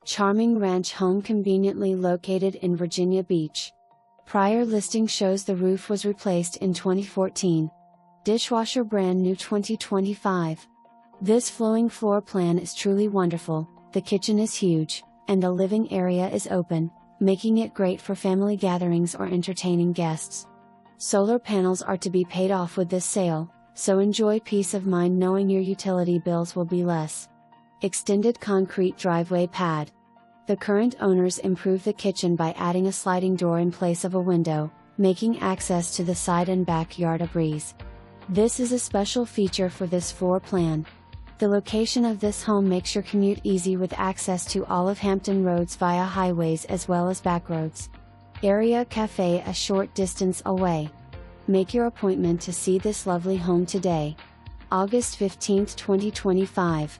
Charming ranch home conveniently located in Virginia Beach. Prior listing shows the roof was replaced in 2014. Dishwasher brand new 2025. This flowing floor plan is truly wonderful. The kitchen is huge, and the living area is open, making it great for family gatherings or entertaining guests. Solar panels are to be paid off with this sale, so enjoy peace of mind knowing your utility bills will be less. Extended concrete driveway pad. The current owners improved the kitchen by adding a sliding door in place of a window, making access to the side and backyard a breeze. This is a special feature for this floor plan. The location of this home makes your commute easy with access to all of Hampton Roads via highways as well as backroads. Area cafe a short distance away. Make your appointment to see this lovely home today. August 15, 2025.